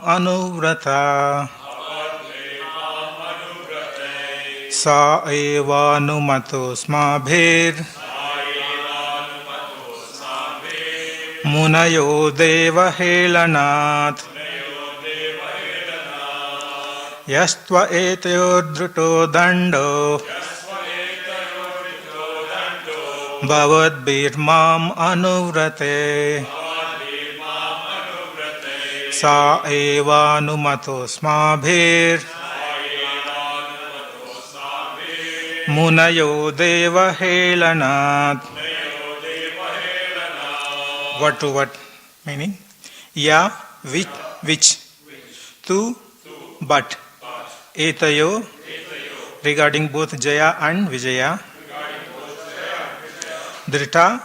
anuvrata sa evanumato smabhir munayo deva helanat yastva etayodruto dando bhavad birmam anuvrate sa evanumato smabhir munayo deva helanat. What to what meaning? Ya, which. Tu, but. Etayo, regarding both Jaya and Vijaya. Drita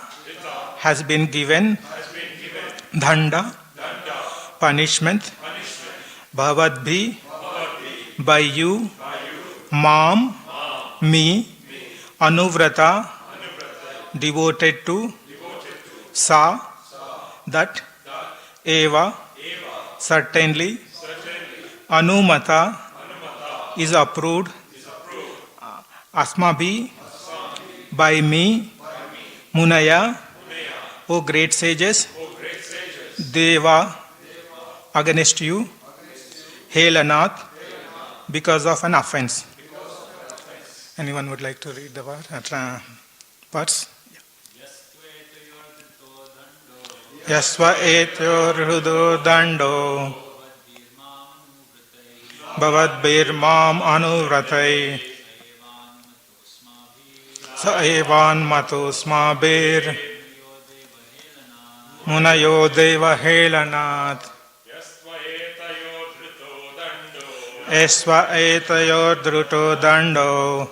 has been given. Dhanda, punishment. Bhavadbhi, by you. Mam, me. Anuvrata, devoted to. Sa, that. Eva, certainly. Anumata is approved. Asmabhi, by me. Munaya, O great sages. Deva, against you. Helanath, because of an offense. Anyone would like to read the parts? Yasva etyor hrudo dando bhavad birmam anuvratai sa evan mato smabir munayo deva helanat esva etayor druto dando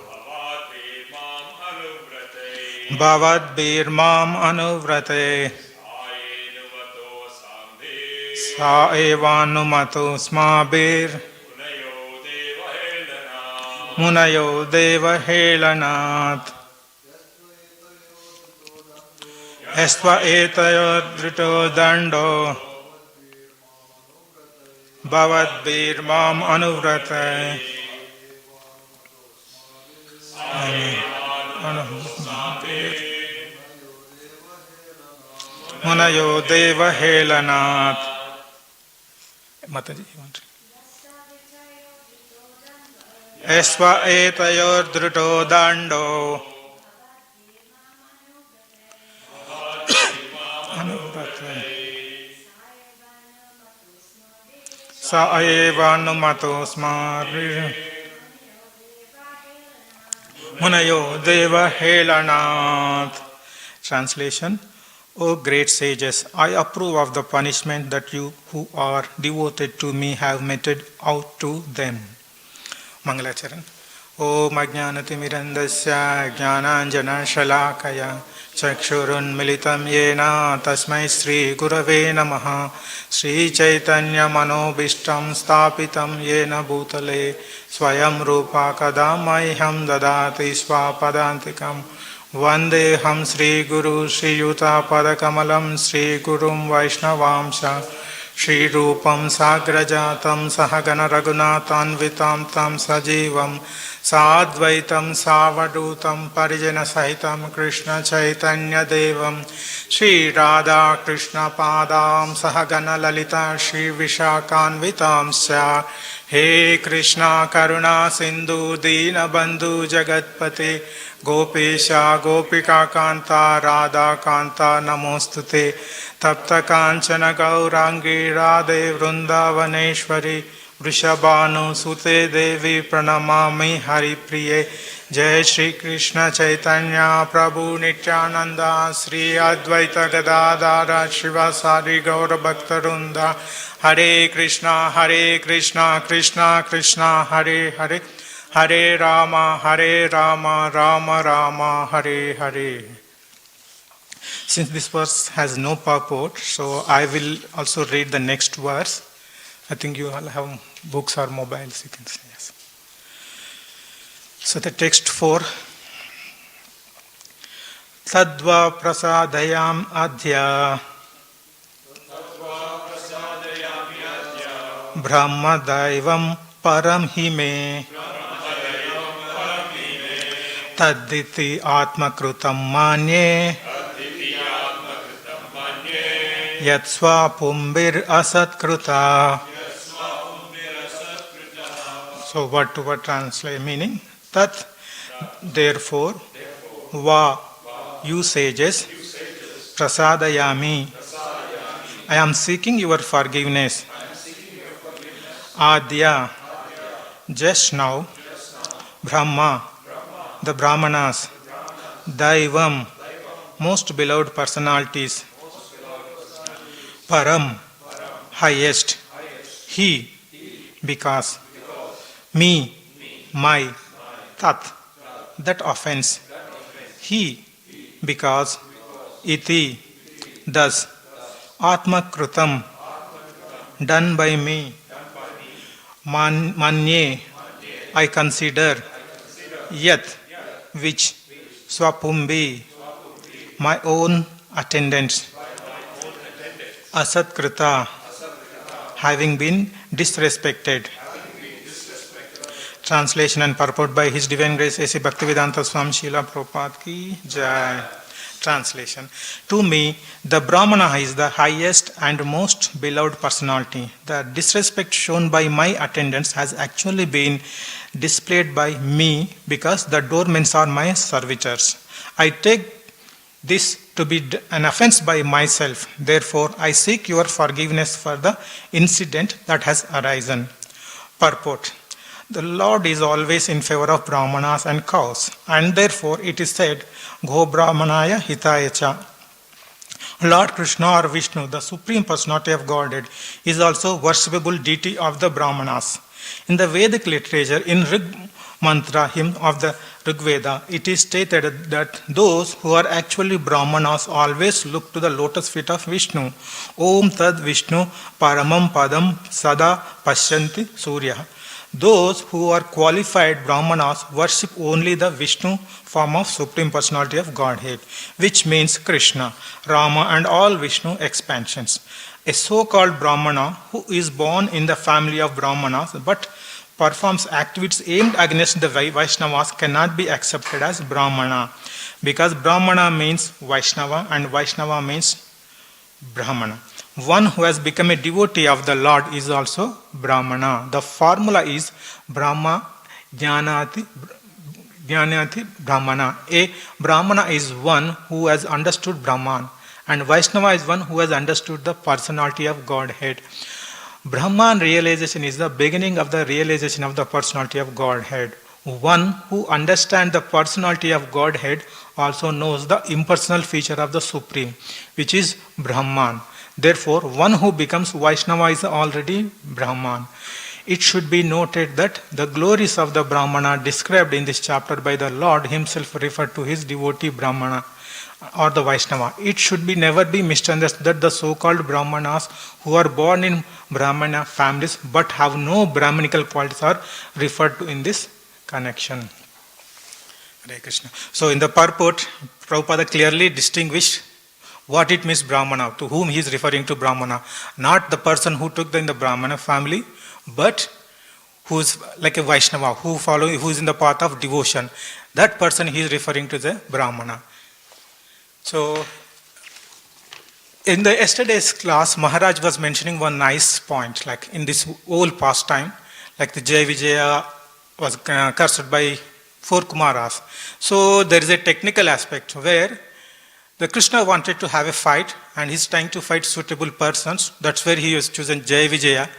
bhavad birmam anuvrate sa evanumato smabir munayo deva helanat esva etayo drito dando bhavad birmam anuvrate munayo deva helanat. Mataji, you want to? Esva etayor druto dando sa evanumato smabhir munayo deva helanat. Translation: O great sages, I approve of the punishment that you who are devoted to me have meted out to them. Mangalacharan. Om Ajnanatimirandasya Jnananjana Shalakaya Chakshurun Militam Yena Tasmai Sri Gurave Namaha Sri Chaitanya Manobishtam Stapitam Yena Bhutale Swayam Rupa Kadamaiham Dadati Swapadantikam Vandeham Sri Guru Sri Yuta Padakamalam Sri Gurum Vaishnavamsha Shri Rupam Sagrajatam Sahagana Raghunatanvitam Tam Sajivam Sadvaitam Savadutam Parijana Sahitam Krishna Chaitanya Devam Shri Radha Krishna Padam Sahagana Lalita Shri Vishakanvitam Sya He Krishna Karuna Sindhu Dina Bandhu Jagatpate Gopesha Gopika Kanta Radha Kanta Namostute Tapta Kanchana Gaurangi Radhe Vrindavaneshwari Vrishabhanu Sute Devi Pranamami Hari Priye Jai Shri Krishna Chaitanya Prabhu Nityananda Sri Advaita Gadadara Shivasari Gaura Bhaktarunda Hare Krishna Krishna Krishna Hare Hare Hare Rama Rama Rama Hare Hare. Since this verse has no purport, so I will also read the next verse. I think you all have books or mobiles, you can say. Yes. So the text 4. Tadva prasadayam adhya Brahma Daivam Param Hime Tadditi Atma Krutam Manye Yatsva Pumbir Asat Kruta. So word to word translate meaning Tat, therefore, Va, you sages, Prasadayami, I am seeking your forgiveness. Adya, just now, Brahma, the Brahmanas, Daivam, most beloved personalities, Param, highest, He, because, Me, my, Tat, that offense, He, because, Iti, thus, Atma Krutam, done by me, Manye, I consider, Yat, which, Swapumbi, my own attendants, Asatkrita, having been disrespected. Translation and purport by His Divine Grace A.C. Bhaktivedanta Swami Srila Prabhupada Ki Jai. Translation. To me, the Brahmana is the highest and most beloved personality. The disrespect shown by my attendants has actually been displayed by me because the doormen are my servitors. I take this to be an offense by myself. Therefore, I seek your forgiveness for the incident that has arisen. Purport. The Lord is always in favor of Brahmanas and cows, and therefore it is said, Go Brahmanaya Hitayacha. Lord Krishna or Vishnu, the Supreme Personality of Godhead, is also worshipable deity of the Brahmanas. In the Vedic literature, in Rig Mantra, hymn of the Rig Veda, it is stated that those who are actually Brahmanas always look to the lotus feet of Vishnu. Om Tad Vishnu Paramam Padam Sada Pashyanti Surya. Those who are qualified Brahmanas worship only the Vishnu form of Supreme Personality of Godhead, which means Krishna, Rama and all Vishnu expansions. A so-called Brahmana who is born in the family of Brahmanas but performs activities aimed against the Vaishnavas cannot be accepted as Brahmana, because Brahmana means Vaishnava and Vaishnava means Brahmana. One who has become a devotee of the Lord is also Brahmana. The formula is Brahma Jnanati Brahmana. A Brahmana is one who has understood Brahman, and Vaishnava is one who has understood the personality of Godhead. Brahman realization is the beginning of the realization of the personality of Godhead. One who understands the personality of Godhead also knows the impersonal feature of the Supreme, which is Brahman. Therefore, one who becomes Vaishnava is already Brahman. It should be noted that the glories of the Brahmana described in this chapter by the Lord himself referred to his devotee Brahmana or the Vaishnava. It should be never be misunderstood that the so-called Brahmanas who are born in Brahmana families but have no Brahmanical qualities are referred to in this connection. Hare Krishna. So in the purport, Prabhupada clearly distinguished what it means Brahmana, to whom he is referring to Brahmana. Not the person who took in the Brahmana family, but who is like a Vaishnava, who is in the path of devotion. That person he is referring to the Brahmana. So, in the yesterday's class, Maharaj was mentioning one nice point, like in this old pastime, like the Jai Vijaya was cursed by 4 Kumaras. So, there is a technical aspect where the Krishna wanted to have a fight and he's trying to fight suitable persons. That's where he was chosen Jai Vijaya.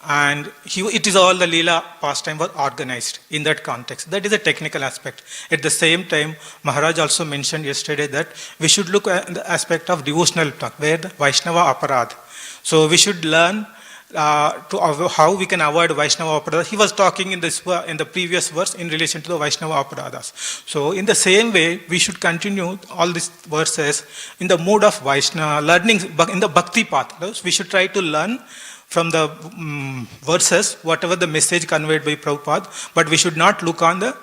And it is all the Leela pastime was organized in that context. That is a technical aspect. At the same time, Maharaj also mentioned yesterday that we should look at the aspect of devotional talk, where the Vaishnava Aparad. So we should learn how we can avoid Vaishnava Aparadas. He was talking in the previous verse in relation to the Vaishnava Aparadas. So in the same way, we should continue all these verses in the mode of Vaishnava, learning in the Bhakti path. We should try to learn from the verses, whatever the message conveyed by Prabhupada, but we should not look on the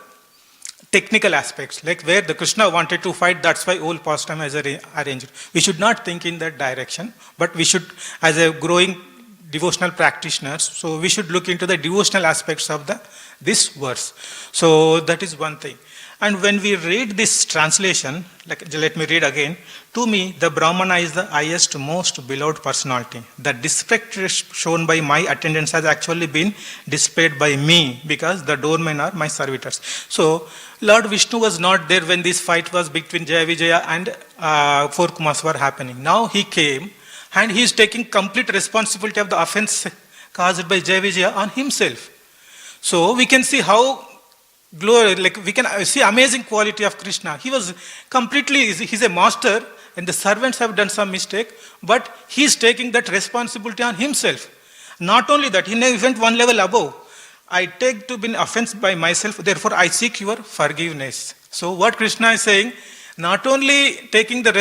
technical aspects, like where the Krishna wanted to fight, that's why all pastime is arranged. We should not think in that direction, but we should, as a growing devotional practitioners, so we should look into the devotional aspects of this verse. So that is one thing. And when we read this translation, like let me read again. To me, the Brahmana is the highest, most beloved personality. The disrespect shown by my attendants has actually been displayed by me, because the doormen are my servitors. So Lord Vishnu was not there when this fight was between Jaya Vijaya and four Kumars were happening. Now he came and he is taking complete responsibility of the offense caused by Jaya Vijaya on himself. So we can see how glory, like we can see amazing quality of Krishna. He was completely, he's a master and the servants have done some mistake, but he's taking that responsibility on himself. Not only that, he went one level above. I take to be offense by myself, therefore I seek your forgiveness. So what Krishna is saying, not only taking the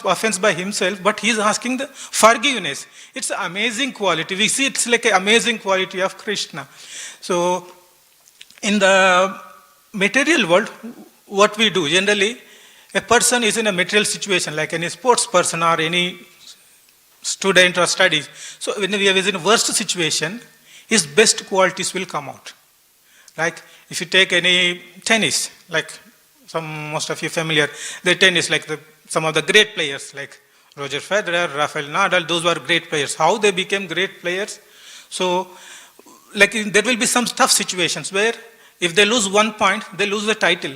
offense by himself, but he is asking the forgiveness. It's an amazing quality. We see it's like an amazing quality of Krishna. So in the material world, what we do, generally, a person is in a material situation, like any sports person or any student or studies. So when we are in a worst situation, his best qualities will come out. Like if you take any tennis, like most of you familiar, the tennis, like some of the great players, like Roger Federer, Rafael Nadal, those were great players. How they became great players? So, like there will be some tough situations where if they lose 1 point, they lose the title.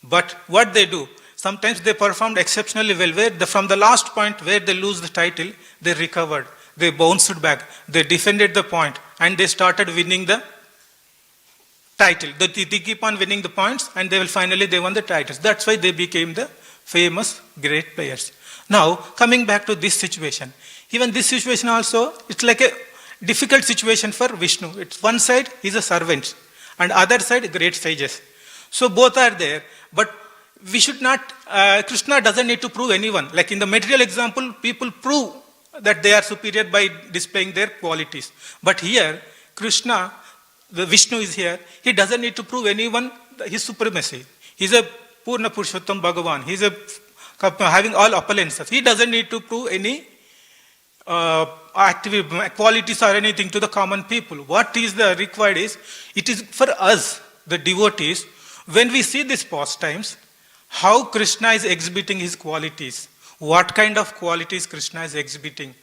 But what they do, sometimes they performed exceptionally well, where from the last point where they lose the title, they recovered, they bounced back, they defended the point, and they started winning the title. They keep on winning the points, and they won the titles. That's why they became the famous great players. Now, coming back to this situation, even this situation also, it's like a difficult situation for Vishnu. It's one side, he's a servant, and other side, great sages. So both are there, but we should not, Krishna doesn't need to prove anyone. Like in the material example, people prove that they are superior by displaying their qualities. But here, Krishna, the Vishnu is here, he doesn't need to prove anyone his supremacy. He's a Purna Purushottam Bhagavan. He's having all opulences. He doesn't need to prove any qualities or anything to the common people. What is the required is, it is for us, the devotees, when we see these pastimes, how Krishna is exhibiting his qualities, what kind of qualities Krishna is exhibiting.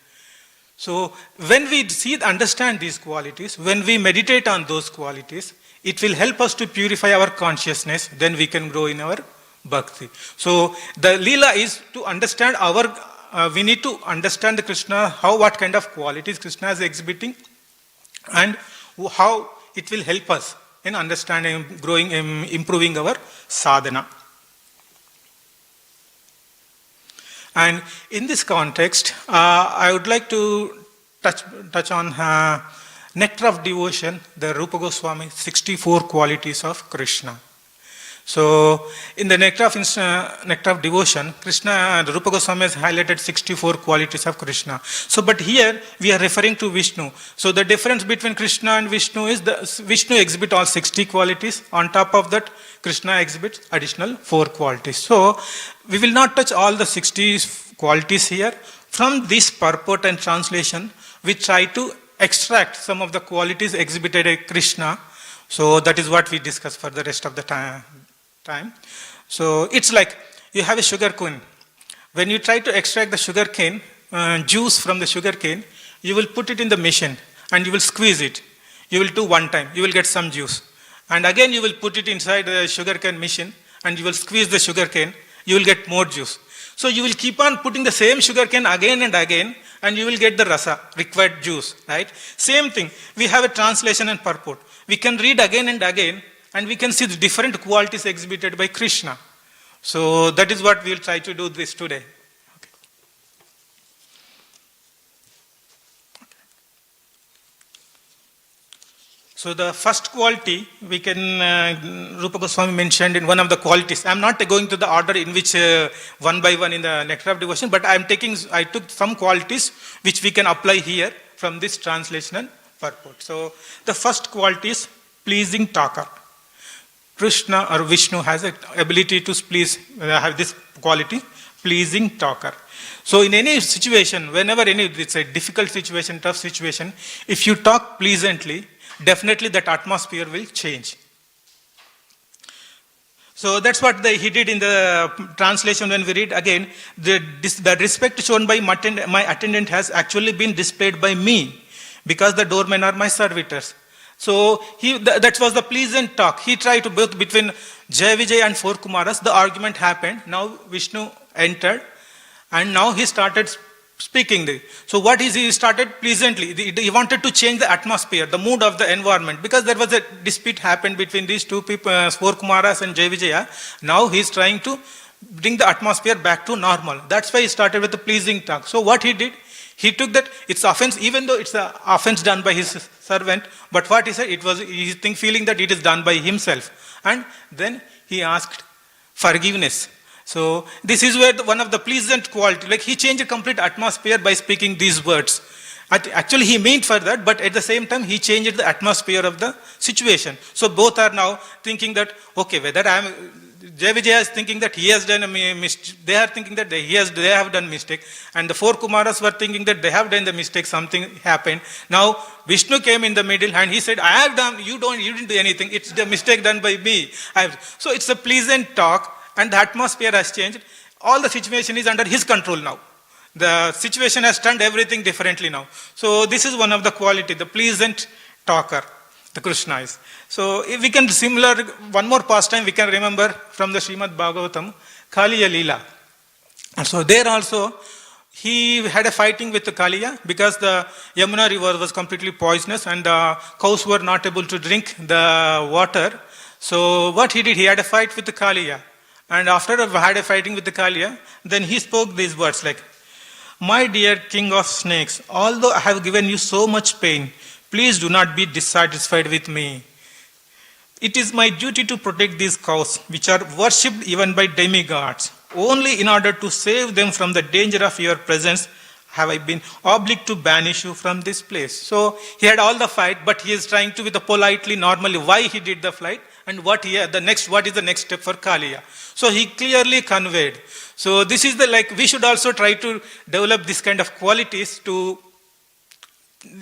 So when we understand these qualities, when we meditate on those qualities, it will help us to purify our consciousness, then we can grow in our bhakti. So the Leela is to understand we need to understand the Krishna, what kind of qualities Krishna is exhibiting, and how it will help us in understanding, growing, improving our sadhana. And in this context, I would like to touch on Nectar of Devotion, the Rupa Goswami 64 qualities of Krishna. So, in the Nectar of Devotion, the Rupa Goswami has highlighted 64 qualities of Krishna. So, but here we are referring to Vishnu. So, the difference between Krishna and Vishnu is Vishnu exhibits all 60 qualities. On top of that, Krishna exhibits additional 4 qualities. So, we will not touch all the 60 qualities here. From this purport and translation, we try to extract some of the qualities exhibited by Krishna. So, that is what we discuss for the rest of the time. So it's like you have a sugar cane. When you try to extract the sugar cane, juice from the sugar cane, you will put it in the machine and you will squeeze it. You will do one time, you will get some juice. And again you will put it inside the sugar cane machine and you will squeeze the sugar cane, you will get more juice. So you will keep on putting the same sugar cane again and again and you will get the rasa, required juice, right? Same thing, we have a translation and purport. We can read again and again, and we can see the different qualities exhibited by Krishna. So that is what we will try to do this today. Okay. So the first quality we can, Rupa Goswami mentioned in one of the qualities. I am not going to the order in which one by one in the Nectar of Devotion, but I took some qualities which we can apply here from this translation and purport. So the first quality is pleasing talker. Krishna or Vishnu has an ability to please, have this quality, pleasing talker. So in any situation, whenever it's a difficult situation, tough situation, if you talk pleasantly, definitely that atmosphere will change. So that's what he did in the translation. When we read again, the respect shown by my attendant has actually been displayed by me, because the doormen are my servitors. So that was the pleasant talk. He tried to both between Jai Vijay and four Kumaras. The argument happened. Now Vishnu entered, and now he started speaking. So what is he started pleasantly? He wanted to change the atmosphere, the mood of the environment, because there was a dispute happened between these two people, four Kumaras and Jai Vijaya. Now he is trying to bring the atmosphere back to normal. That's why he started with the pleasing talk. So what he did, he took that it's offense, even though it's an offense done by his servant, but what he said, it was he feeling that it is done by himself. And then he asked forgiveness. So this is where one of the pleasant quality, like he changed the complete atmosphere by speaking these words. Actually he meant for that, but at the same time he changed the atmosphere of the situation. So both are now thinking that, okay, whether Jai Vijaya is thinking that he has done a mistake, they are thinking that they have done mistake, and the four Kumaras were thinking that they have done the mistake, something happened. Now Vishnu came in the middle and he said, I have done, you didn't do anything, it's the mistake done by me. So it's a pleasant talk, and the atmosphere has changed. All the situation is under his control now. The situation has turned everything differently now. So this is one of the quality, the pleasant talker, the Krishna is. So if we can one more pastime we can remember from the Srimad Bhagavatam, Kaliya Leela. So there also he had a fighting with the Kaliya, because the Yamuna river was completely poisonous and the cows were not able to drink the water. So what he did, he had a fight with the Kaliya. And after had a fighting with the Kaliya, then he spoke these words like, my dear king of snakes, although I have given you so much pain, please do not be dissatisfied with me. It is my duty to protect these cows, which are worshipped even by demigods. Only in order to save them from the danger of your presence have I been obliged to banish you from this place. So he had all the fight, but he is trying to, with a politely, normally, why he did the fight and what is the next step for Kaliya. So he clearly conveyed. So this is we should also try to develop this kind of qualities to,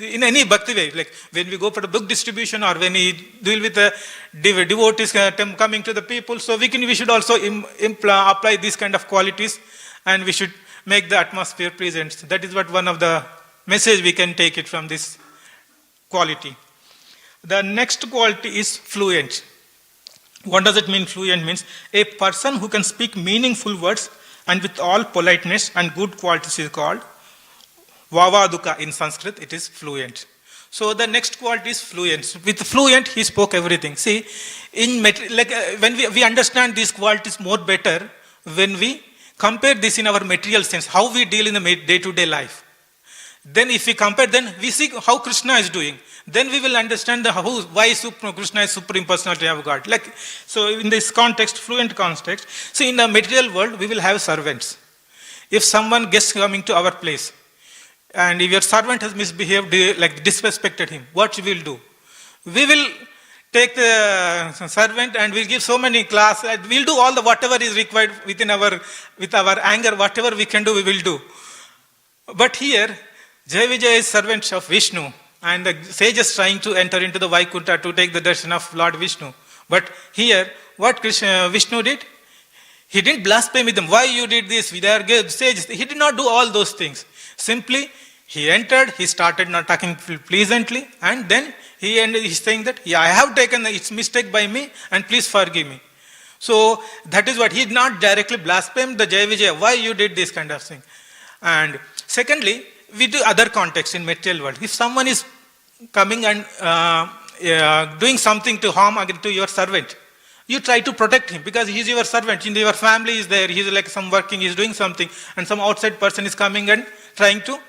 in any bhakti way, like when we go for the book distribution or when we deal with the devotees coming to the people, so we should also apply these kind of qualities, and we should make the atmosphere pleasant. So that is what one of the message we can take it from this quality. The next quality is fluent. What does it mean? Fluent means a person who can speak meaningful words and with all politeness and good qualities is called Vavaduka in Sanskrit. It is fluent. So the next quality is fluent. With fluent, he spoke everything. See, when we understand these qualities more better, when we compare this in our material sense, how we deal in the day-to-day life. Then if we compare, then we see how Krishna is doing. Then we will understand why Krishna is Supreme Personality of God. So in this context, fluent context, see in the material world, we will have servants. If someone guest coming to our place, and if your servant has misbehaved, disrespected him, what we will do? We will take the servant and we'll give so many class, we'll do all the whatever is required with our anger, whatever we can do, we will do. But here, Jai Vijay is servant of Vishnu, and the sage is trying to enter into the Vaikuntha to take the darshan of Lord Vishnu. But here, what Vishnu did? He didn't blaspheme them. Why you did this? They are good sages. He did not do all those things. Simply, he entered, he started not talking pleasantly, and then he's saying that, yeah, I have taken its mistake by me, and please forgive me. So that is what, he did not directly blaspheme the Jai Vijaya. Why you did this kind of thing? And secondly, we do other contexts in material world. If someone is coming and doing something to harm to your servant, you try to protect him because he is your servant. Your family is there. He is like some working. He is doing something, and some outside person is coming and trying to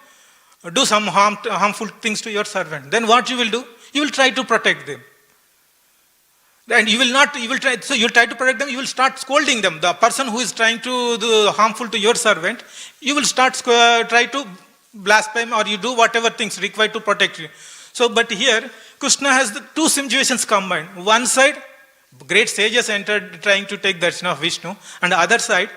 do some harmful things to your servant. Then what you will do? You will try to protect them. And you will try to protect them, you will start scolding them. The person who is trying to do harmful to your servant, you will start try to blaspheme, or you do whatever things required to protect you. So, but here, Krishna has the two situations combined. One side, great sages entered trying to take darshan of Vishnu, and the other side,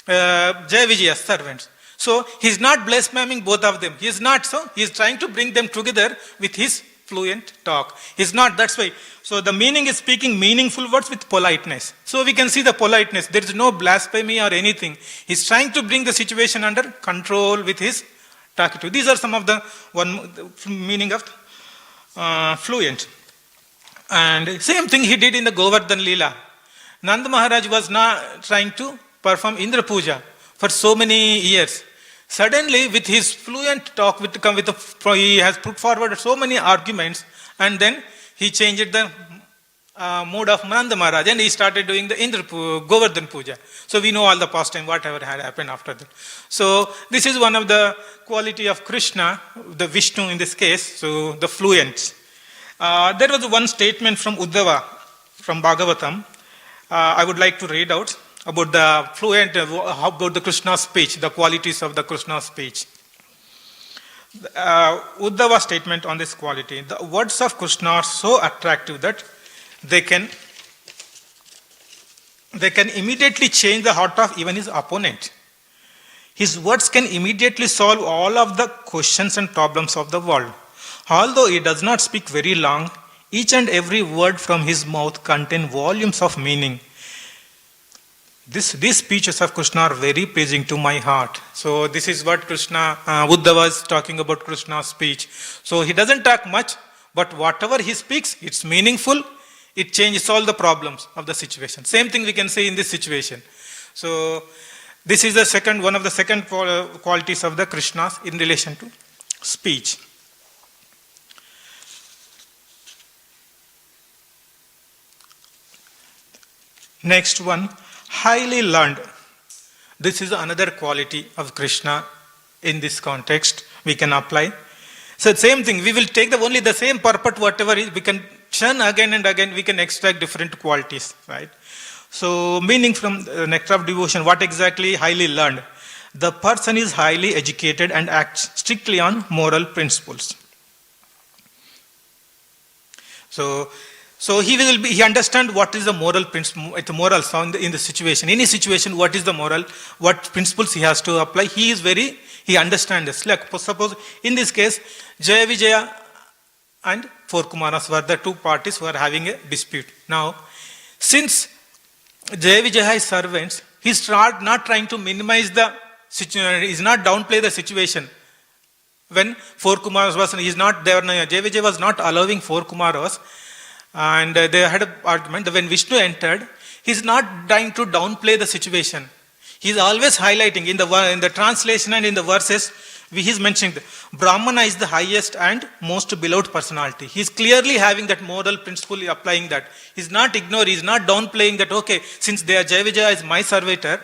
Jai Vijaya's servants. So he's not blaspheming both of them. He is not so. He is trying to bring them together with his fluent talk. He's not, that's why. So the meaning is speaking meaningful words with politeness. So we can see the politeness. There is no blasphemy or anything. He's trying to bring the situation under control with his talkative. These are some of the meaning of fluent. And same thing he did in the Govardhan Leela. Nanda Maharaj was not trying to perform Indra Puja for so many years. Suddenly, with his fluent talk, he has put forward so many arguments, and then he changed the mood of Nanda Maharaj, and he started doing the Govardhan Puja. So we know all the pastime, whatever had happened after that. So this is one of the quality of Krishna, the Vishnu in this case, so the fluent. There was one statement from Uddhava, from Bhagavatam, I would like to read out about the fluent, about the Krishna's speech, the qualities of the Krishna's speech. Uddhava's statement on this quality. The words of Krishna are so attractive that they can immediately change the heart of even his opponent. His words can immediately solve all of the questions and problems of the world. Although he does not speak very long, each and every word from his mouth contain volumes of meaning. These speeches of Krishna are very pleasing to my heart. So this is what Uddhava is talking about Krishna's speech. So he doesn't talk much, but whatever he speaks, it's meaningful. It changes all the problems of the situation. Same thing we can say in this situation. So this is one of the second qualities of the Krishnas in relation to speech. Next one, highly learned. This is another quality of Krishna in this context we can apply. So same thing, we will take only the same purport, whatever is, we can churn again and again, we can extract different qualities, right? So meaning from the nectar of devotion, what exactly highly learned? The person is highly educated and acts strictly on moral principles. So he understand what is the moral principle, the moral sound in the situation. Any situation, what is the moral, what principles he has to apply. He understands this. Like suppose in this case, Jaya Vijaya and four Kumaras were the two parties who are having a dispute. Now, since Jaya Vijaya's servants, he's not trying to minimize the situation, he's not downplay the situation. When four Kumaras Jaya Vijaya was not allowing four Kumaras, and they had an argument that when Vishnu entered, he's not trying to downplay the situation. He's always highlighting in the translation and in the verses, he's mentioning that Brahmana is the highest and most beloved personality. He's clearly having that moral principle, applying that. He's not ignoring, he's not downplaying that, okay, since Jaya Vijaya is my servitor,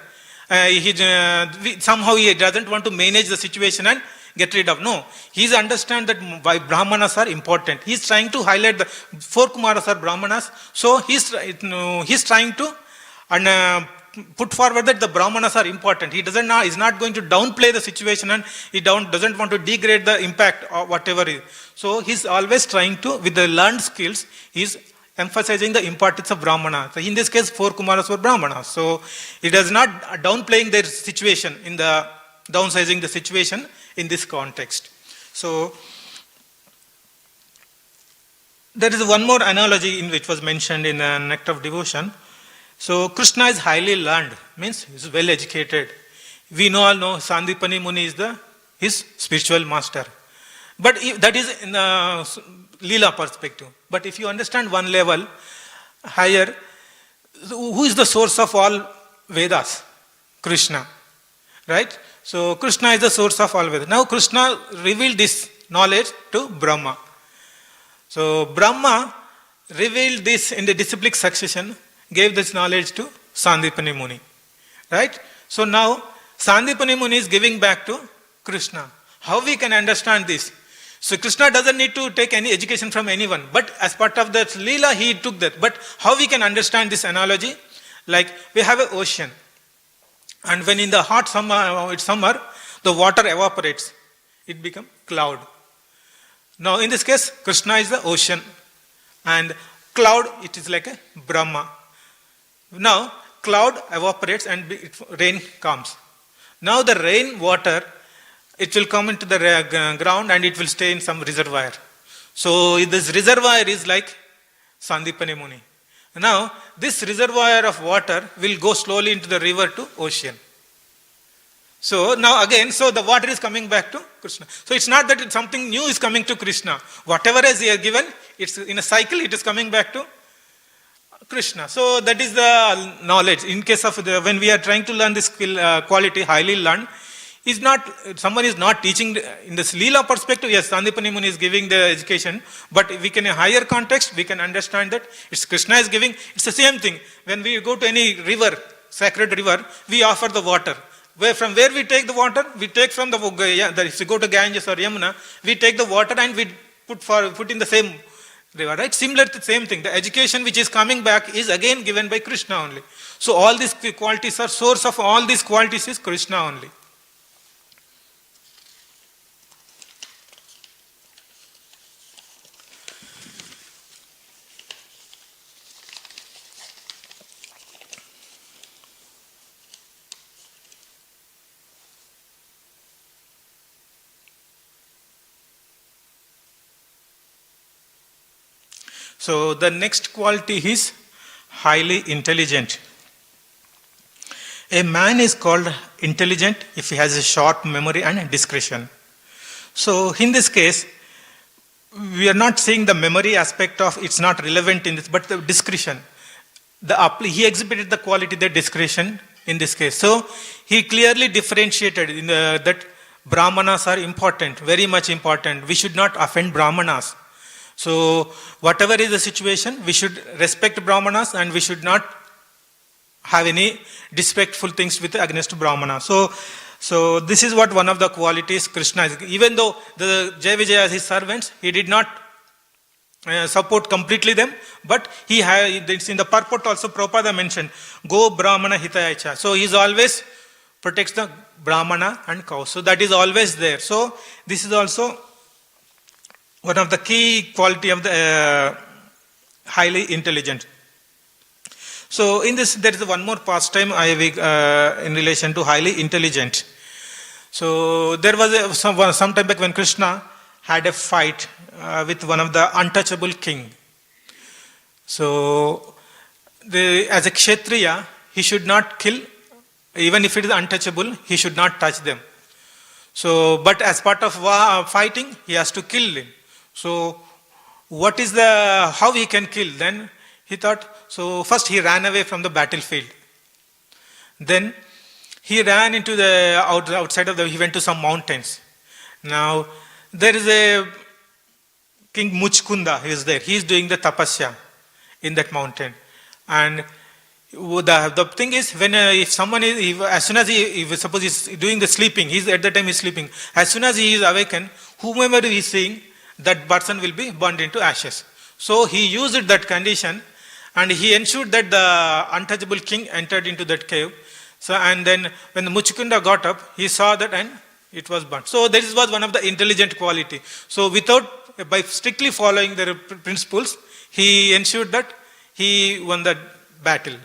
somehow he doesn't want to manage the situation and get rid of. No, he's understand that why Brahmanas are important. He's trying to highlight the four Kumaras are Brahmanas. So he's trying to put forward that the Brahmanas are important. He's not going to downplay the situation, and he doesn't want to degrade the impact or whatever is. So he's always trying to, with the learned skills, he's emphasizing the importance of Brahmana. So in this case, four Kumaras were Brahmanas. So he does not downplaying their situation in the downsizing the situation in this context. So there is one more analogy in which was mentioned in the Nectar of Devotion. So Krishna is highly learned, means he's well educated. We all know Sandipani Muni is his spiritual master. But that is in the Leela perspective. But if you understand one level higher, who is the source of all Vedas? Krishna, right? So Krishna is the source of all Vedas. Now Krishna revealed this knowledge to Brahma. So Brahma revealed this in the disciplic succession, gave this knowledge to Sandipani Muni. Right? So now Sandipani Muni is giving back to Krishna. How we can understand this? So Krishna doesn't need to take any education from anyone. But as part of that Leela, he took that. But how we can understand this analogy? Like we have an ocean. And when in the hot summer, the water evaporates. It becomes cloud. Now in this case, Krishna is the ocean. And cloud, it is like a Brahma. Now, cloud evaporates and rain comes. Now the rain water, it will come into the ground and it will stay in some reservoir. So this reservoir is like Sandipani Muni. Now this reservoir of water will go slowly into the river to ocean. So now again, so the water is coming back to Krishna. So it's not that something new is coming to Krishna. Whatever is here given, it's in a cycle, it is coming back to Krishna. So that is the knowledge. In case of when we are trying to learn this skill, quality, highly learned, is not, someone is not teaching in this Leela perspective. Yes, Sandipani Muni is giving the education, but we can, in a higher context, we can understand that it's Krishna is giving. It's the same thing. When we go to any river, sacred river, we offer the water. From where we take the water? We take from the, if you go to Ganges or Yamuna, we take the water and we put in the same river, right? Similar to the same thing. The education which is coming back is again given by Krishna only. So all these qualities are, source of all these qualities is Krishna only. So the next quality is highly intelligent. A man is called intelligent if he has a sharp memory and discretion. So in this case, we are not saying the memory aspect of it's not relevant in this, but the discretion. He exhibited the quality, the discretion in this case. So he clearly differentiated in that Brahmanas are important, very much important. We should not offend Brahmanas. So whatever is the situation, we should respect Brahmanas and we should not have any disrespectful things with against Brahmana. So this is what one of the qualities Krishna is. Even though the Jai Vijaya as his servants, he did not support completely them, but he had, in the purport also Prabhupada mentioned, Go Brahmana Hitayacha. So he always protects the Brahmana and cow. So that is always there. So this is also one of the key quality of the highly intelligent. So in this, there is one more pastime in relation to highly intelligent. So there was some time back when Krishna had a fight with one of the untouchable king. So as a Kshatriya, he should not kill, even if it is untouchable, he should not touch them. So, but as part of fighting, he has to kill him. So how he can kill? Then he thought, so first he ran away from the battlefield. Then he ran into the outside of he went to some mountains. Now there is a King Muchkunda, he is there. He is doing the tapasya in that mountain. And the thing is, when if someone is, as soon as suppose he's doing the sleeping, at the time he's sleeping. As soon as he is awakened, whomever he is seeing, that person will be burned into ashes. So he used that condition and he ensured that the untouchable king entered into that cave. So, and then when the Muchkunda got up, he saw that and it was burnt. So this was one of the intelligent quality. So by strictly following the principles, he ensured that he won the battle.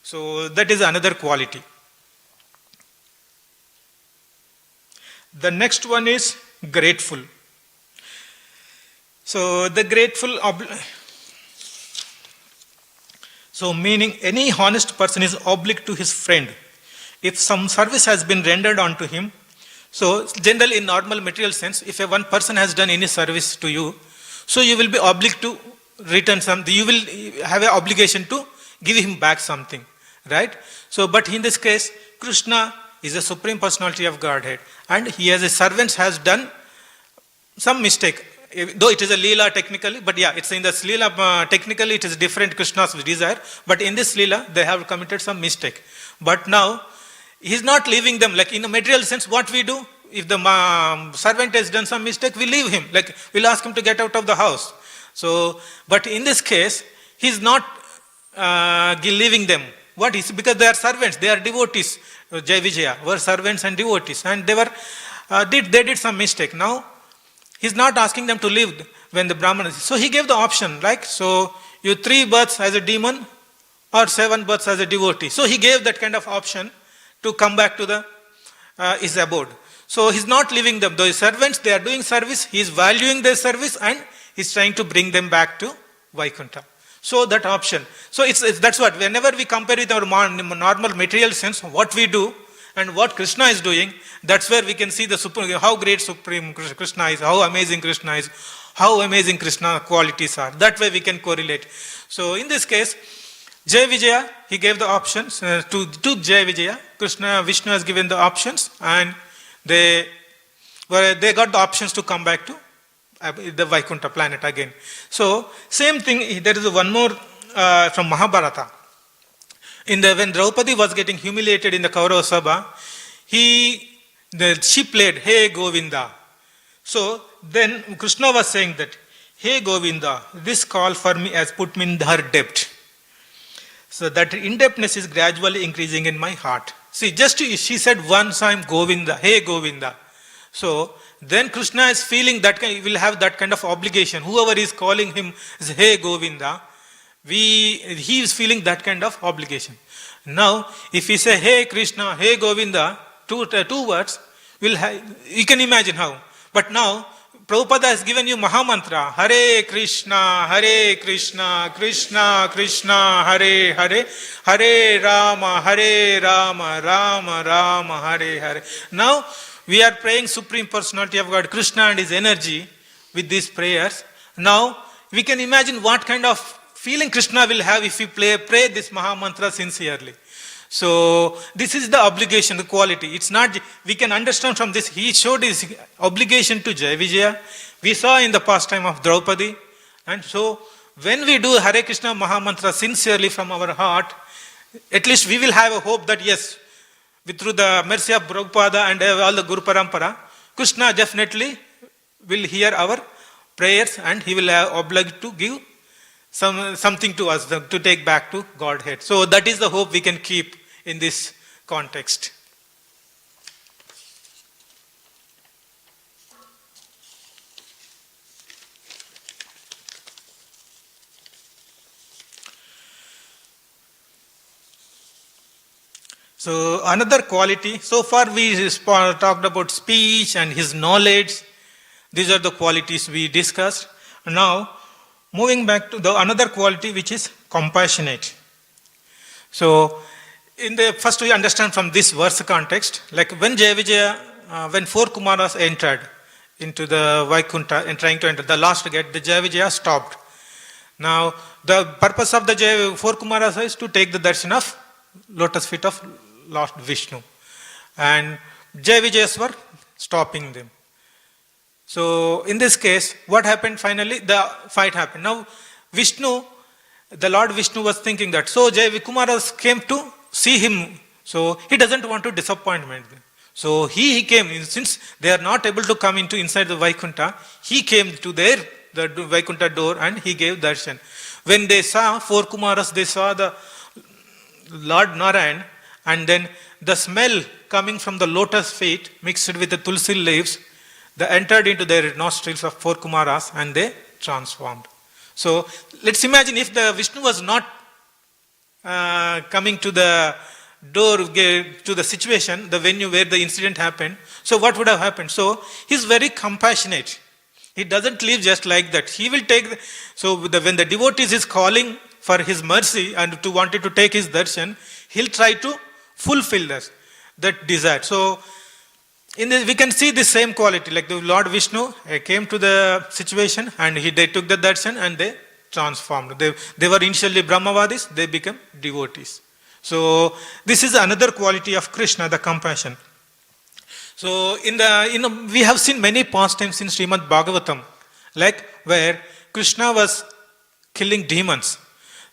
So that is another quality. The next one is grateful. So the grateful, so meaning any honest person is obliged to his friend. If some service has been rendered onto him, so generally in normal material sense, if one person has done any service to you, so you will be obliged to return something. You will have an obligation to give him back something, right? So, but in this case, Krishna is the Supreme Personality of Godhead, and he as a servant has done some mistake. Though it is a Leela technically, but yeah, it's in this Leela technically it is different Krishna's desire, but in this Leela they have committed some mistake. But now he's not leaving them, like in a material sense, what we do, if the servant has done some mistake, we leave him, like we'll ask him to get out of the house. So, but in this case, he's not leaving them. What is, because they are servants, they are devotees. Jai Vijaya were servants and devotees, and they did some mistake. Now he's not asking them to leave when the Brahman is. So he gave the option, like, so you 3 births as a demon or 7 births as a devotee. So he gave that kind of option to come back to the his abode. So he's not leaving them. The servants, they are doing service, he is valuing their service and he's trying to bring them back to Vaikuntha. So that option. So that's what, whenever we compare with our normal material sense, what we do and what Krishna is doing, that's where we can see the how great Supreme Krishna is, how amazing Krishna is, how amazing Krishna qualities are. That way we can correlate. So in this case, Jai Vijaya, he gave the options to Jai Vijaya. Vishnu has given the options, and they got the options to come back to the Vaikuntha planet again. So same thing, there is one more from Mahabharata. When Draupadi was getting humiliated in the Kaurava Sabha, she played Hey Govinda. So then Krishna was saying that, Hey Govinda, this call for me has put me in her debt. So that indebtedness is gradually increasing in my heart. See, she said once I'm Govinda, Hey Govinda. So then Krishna is feeling that he will have that kind of obligation. Whoever is calling him is Hey Govinda, he is feeling that kind of obligation. Now, if we say Hey Krishna, Hey Govinda, two words, you can imagine how. But now, Prabhupada has given you Mahamantra, Hare Krishna, Krishna Krishna, Hare Hare, Hare Rama, Rama Rama, Hare Hare. Now, we are praying Supreme Personality of God, Krishna and his energy with these prayers. Now, we can imagine what kind of feeling Krishna will have if we pray this Mahamantra sincerely. So, this is the obligation, the quality. It's not, we can understand from this, he showed his obligation to Jai Vijaya. We saw in the pastime of Draupadi. And so, when we do Hare Krishna Mahamantra sincerely from our heart, at least we will have a hope that yes, through the mercy of Prabhupada and all the Guru Parampara, Krishna definitely will hear our prayers and he will oblige to give something to us to take back to Godhead. So that is the hope we can keep in this context. So another quality, so far we talked about speech and his knowledge. These are the qualities we discussed. Now, moving back to the another quality, which is compassionate. So, first we understand from this verse context, like when Jai Vijaya, when four Kumaras entered into the Vaikuntha and trying to enter the last gate, the Jai Vijaya stopped. Now, the purpose of the four Kumaras is to take the darshan of lotus feet of Lord Vishnu. And Jai Vijayas were stopping them. So, in this case, what happened finally? The fight happened. Now, the Lord Vishnu was thinking that, so Jai Kumaras came to see him. So, he doesn't want to disappoint them. So, he came, since they are not able to come inside the Vaikuntha, he came to the Vaikuntha door and he gave darshan. When they saw four Kumaras, they saw the Lord Narayan, and then the smell coming from the lotus feet mixed with the tulsi leaves, they entered into their nostrils of four Kumaras and they transformed. So let's imagine if the Vishnu was not coming to the door, to the situation, the venue where the incident happened. So what would have happened? So he's very compassionate. He doesn't leave just like that. He will take, when the devotees is calling for his mercy and wanted to take his darshan, he'll try to fulfill that desire. So in this, we can see the same quality, like the Lord Vishnu came to the situation and they took the darshan and they transformed. They were initially Brahmavadis, they became devotees. So this is another quality of Krishna, the compassion. So we have seen many pastimes in Srimad Bhagavatam, like where Krishna was killing demons.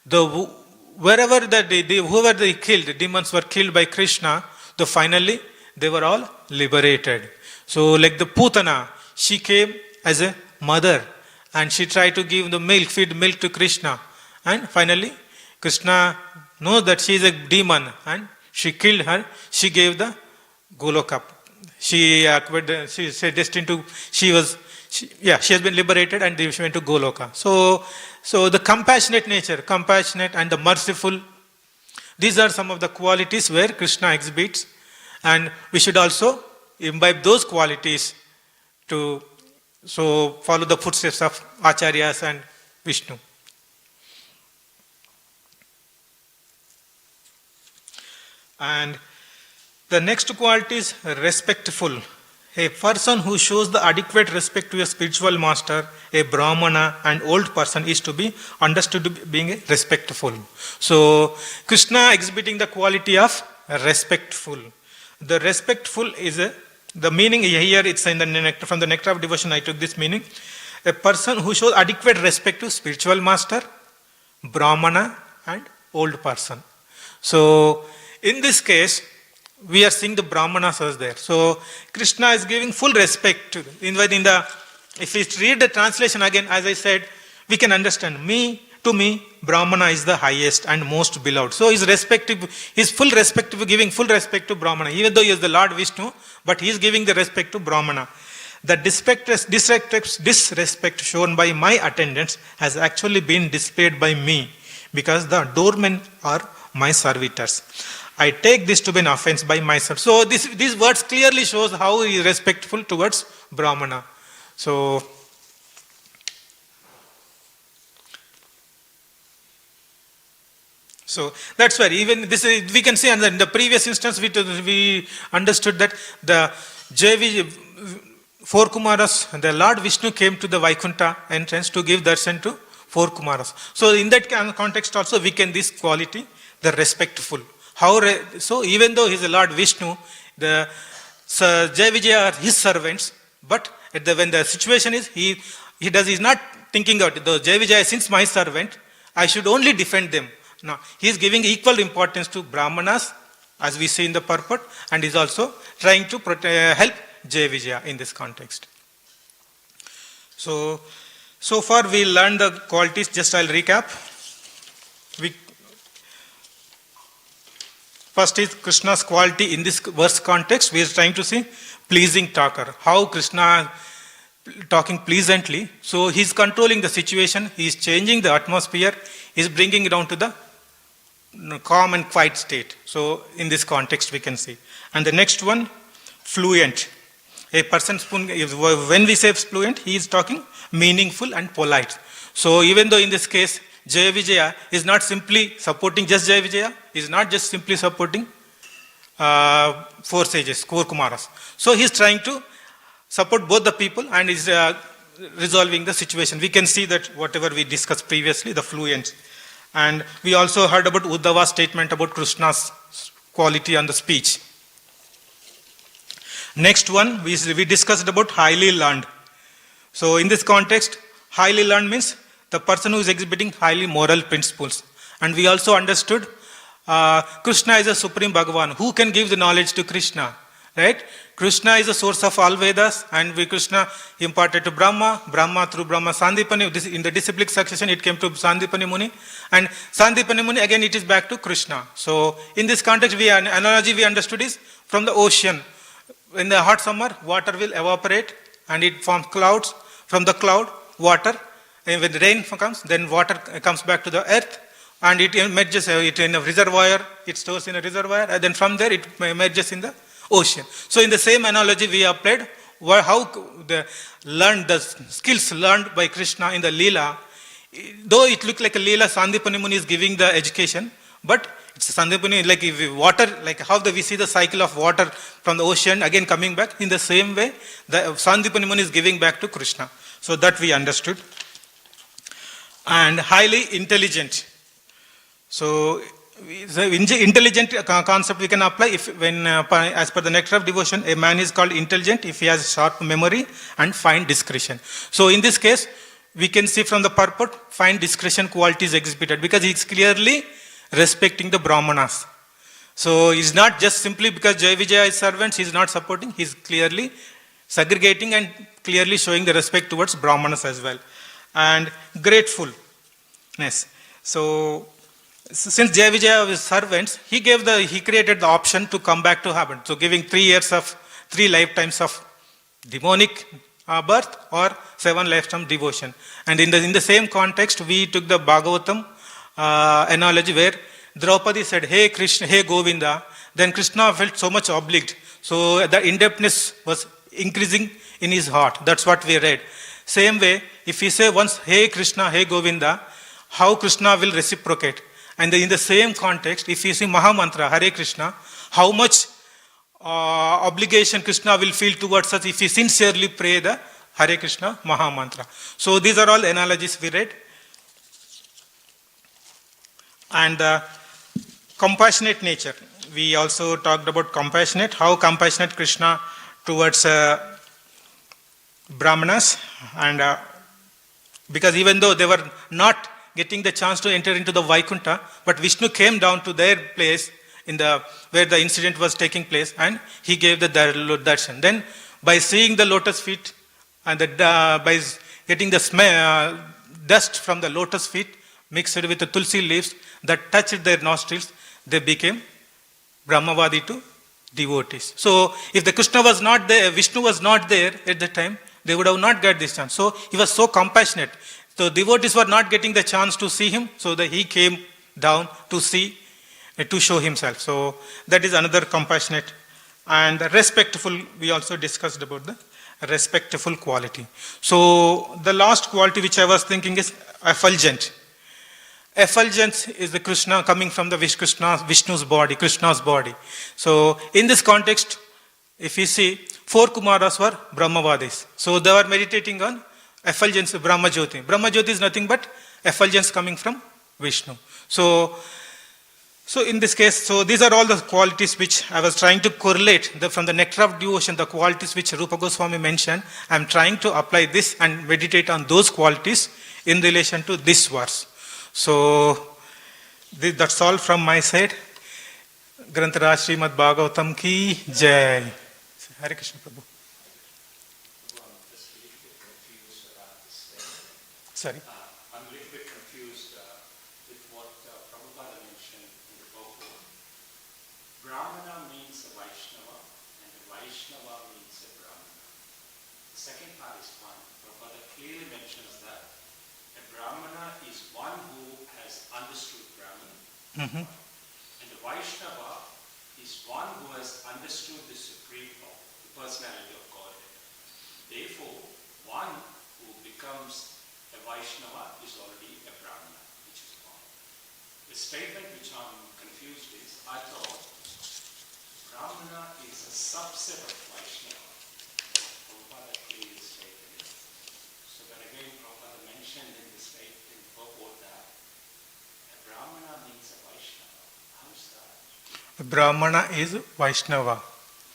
Whoever they killed, the demons were killed by Krishna, finally they were all liberated. So like the Putana, she came as a mother and she tried to give feed milk to Krishna. And finally, Krishna knows that she is a demon and she killed her. She gave the Goloka. She said destined to, she has been liberated and she went to Goloka. So the compassionate nature, compassionate and the merciful, these are some of the qualities where Krishna exhibits. And we should also imbibe those qualities to follow the footsteps of Acharyas and Vishnu. And the next quality is respectful. A person who shows the adequate respect to a spiritual master, a brahmana, and old person is to be understood to be being respectful. So Krishna exhibiting the quality of respectful. The respectful is the meaning here. It's in the nectar, from the nectar of devotion. I took this meaning: a person who shows adequate respect to spiritual master, brahmana, and old person. So in this case, we are seeing the brahmanas as there. So Krishna is giving full respect to if we read the translation again, as I said, we can understand to me, brahmana is the highest and most beloved. So he's giving full respect to brahmana, even though he is the Lord Vishnu, but he is giving the respect to brahmana. The disrespect shown by my attendants has actually been displayed by me, because the doormen are my servitors. I take this to be an offense by myself. So these words clearly shows how he is respectful towards brahmana. So that's why even this we can see in the previous instance we understood that the four Kumaras, the Lord Vishnu came to the Vaikuntha entrance to give darshan to four Kumaras. So in that context also we can this quality, the respectful. So even though he is the Lord Vishnu, the Jai Vijaya are his servants, but when the situation is, he's not thinking out, the Jai Vijaya, since my servant, I should only defend them. No, he is giving equal importance to Brahmanas, as we see in the purport, and is also trying to help Jai Vijaya in this context. So far we learned the qualities, just I'll recap. First is Krishna's quality in this verse context. We are trying to see pleasing talker. How Krishna talking pleasantly. So he is controlling the situation. He is changing the atmosphere. He is bringing it down to the calm and quiet state. So in this context we can see. And the next one, fluent. A person, when we say fluent, he is talking meaningful and polite. So even though in this case, Jai Vijaya is not simply supporting just Jai Vijaya, is not just simply supporting four sages, four Kumaras. So he is trying to support both the people and is resolving the situation. We can see that whatever we discussed previously, the fluence. And we also heard about Uddhava's statement about Krishna's quality on the speech. Next one, we discussed about highly learned. So in this context, highly learned means the person who is exhibiting highly moral principles. And we also understood Krishna is a supreme Bhagavan. Who can give the knowledge to Krishna? Right? Krishna is the source of all Vedas, and Krishna imparted to Brahma through Brahma Sandipani. In the disciplic succession, it came to Sandipani Muni, and Sandipani Muni, again it is back to Krishna. So in this context, an analogy we understood is from the ocean. In the hot summer, water will evaporate and it forms clouds. From the cloud, water, and when the rain comes, then water comes back to the earth, and it emerges in a reservoir, it stores in a reservoir, and then from there it emerges in the ocean. So in the same analogy we applied how the skills learned by Krishna in the Leela, though it looked like a Leela, Sandipani Muni is giving the education, but it's Sandipani, like if water, like how we see the cycle of water from the ocean again coming back, in the same way the Sandipani Muni is giving back to Krishna. So that we understood. And highly intelligent. So the intelligent concept we can apply as per the nectar of devotion, a man is called intelligent if he has sharp memory and fine discretion. So in this case, we can see from the purport, fine discretion qualities exhibited, because he is clearly respecting the Brahmanas. So he's not just simply because Jai Vijaya is servants, he's not supporting, he's clearly segregating and clearly showing the respect towards Brahmanas as well. And gratefulness. So since Jai Vijaya was servants, he created the option to come back to heaven. So giving 3 lifetimes of demonic birth or 7 lifetime devotion. And in the same context, we took the Bhagavatam analogy where Draupadi said, "Hey Krishna, hey Govinda, then Krishna felt so much obliged. So the in-depthness was increasing in his heart. That's what we read. Same way, if we say once, Hey Krishna, Hey Govinda, how Krishna will reciprocate. And in the same context, if you see Mahamantra, Hare Krishna, how much obligation Krishna will feel towards us if we sincerely pray the Hare Krishna Mahamantra. So these are all analogies we read. And compassionate nature. We also talked about compassionate, how compassionate Krishna towards Brahmanas. And because even though they were not getting the chance to enter into the Vaikuntha, but Vishnu came down to their place in the where the incident was taking place, and he gave the darshan. Then, by seeing the lotus feet and by getting the dust from the lotus feet mixed with the tulsi leaves that touched their nostrils, they became Brahmavadi to devotees. So, if the Krishna was not there, Vishnu was not there at the time, they would have not got this chance. So, he was so compassionate. So, devotees were not getting the chance to see him, so that he came down to see, to show himself. So, that is another compassionate. And respectful, we also discussed about the respectful quality. So, the last quality which I was thinking is effulgent. Effulgence is the Krishna coming from the Vishnu's body, Krishna's body. So, in this context, if you see, 4 Kumaras were Brahmavadis. So, they were meditating on effulgence, Brahma Jyoti. Brahma Jyoti is nothing but effulgence coming from Vishnu. So in this case, so these are all the qualities which I was trying to correlate from the nectar of devotion, the qualities which Rupa Goswami mentioned. I am trying to apply this and meditate on those qualities in relation to this verse. So that's all from my side. Grantaraj Srimad Bhagavatam ki jai. Hare Krishna Prabhu. Sorry. I'm a little bit confused with what Prabhupada mentioned in the purport. Brahmana means a Vaishnava, and a Vaishnava means a Brahmana. The second part is fine. Prabhupada clearly mentions that a Brahmana is one who has understood Brahman, and a Vaishnava is one who has understood the Supreme Law, the personality of Godhead. Therefore, one who becomes a Vaishnava is already a Brahmana, which is wrong. The statement which I'm confused is, I thought Brahmana is a subset of Vaishnava. Prabhupada clearly stated it. So but again, Prabhupada mentioned in the statement in purport that a Brahmana means a Vaishnava. How is that? Brahmana is Vaishnava.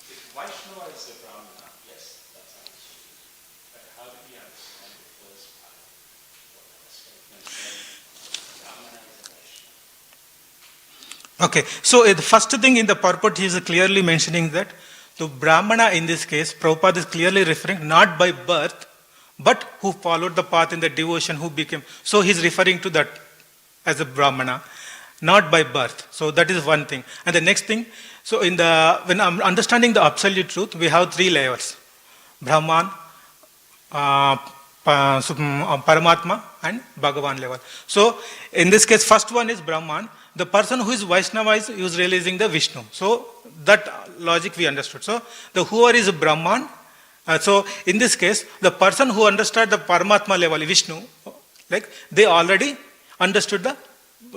If Vaishnava is a Brahmana, yes, that's understood. But how do we understand the first part? Okay, so the first thing in the purport he is clearly mentioning that the Brahmana in this case, Prabhupada is clearly referring not by birth, but who followed the path in the devotion, who became. So he is referring to that as a Brahmana, not by birth. So that is one thing. And the next thing, so when I'm understanding the absolute truth, we have 3 layers: Brahman, Paramatma, and Bhagavan level. So in this case, first one is Brahman. The person who is Vaishnava is realizing the Vishnu. So that logic we understood. So the whoever is Brahman, so in this case, the person who understood the Paramatma level, Vishnu, like they already understood the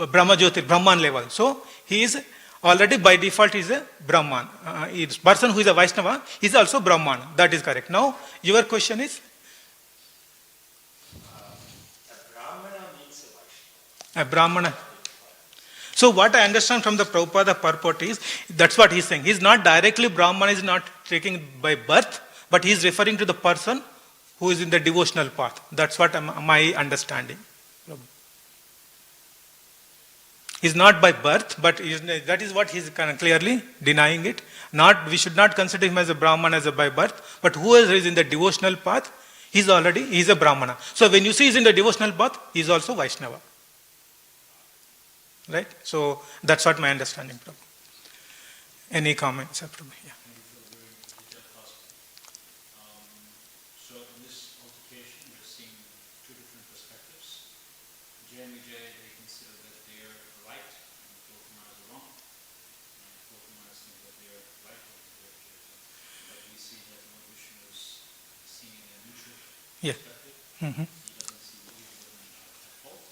Brahma Jyoti, Brahman level. So he is already by default is a Brahman. Person who is a Vaishnava is also Brahman. That is correct. Now your question is? A Brahmana means a Vaishnava. A Brahmana. So what I understand from the Prabhupada purport is, that's what he is saying. He is not directly Brahman, is not taken by birth, but he is referring to the person who is in the devotional path. That's what my understanding. He is not by birth, but that is what he is clearly denying it. We should not consider him as a Brahman as a by birth, but whoever is in the devotional path, he is a Brahmana. So when you see he is in the devotional path, he is also Vaishnava. Right? So that's what my understanding, Prabhu. Any comments, Prabhu? Yeah. So in this altercation, we're seeing 2 different perspectives. Jay and Vijay, they consider that they are right and the 4 Kumaras are wrong. And 4 Kumaras think Yeah. perspective. Mhm. He doesn't see the evil at fault.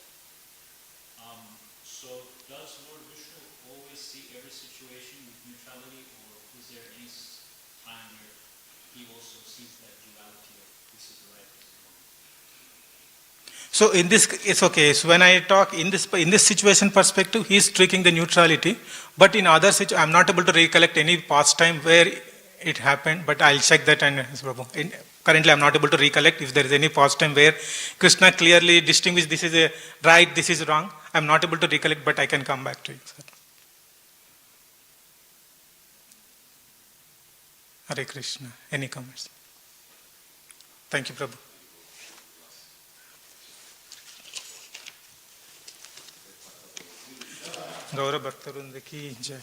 So does Lord Vishnu always see every situation with neutrality, or is there any time where he also sees that duality of this is the right, this is wrong? So in this, it's okay. So when I talk in this situation perspective, he is tricking the neutrality. But in other situation, I'm not able to recollect any past time where it happened. But I'll check that and Prabhu. Currently, I'm not able to recollect if there is any past time where Krishna clearly distinguished this is a right, this is wrong. I'm not able to recollect, but I can come back to you, sir. Hare Krishna. Any comments? Thank you, Prabhu. गौरव भक्तवृंद की जय.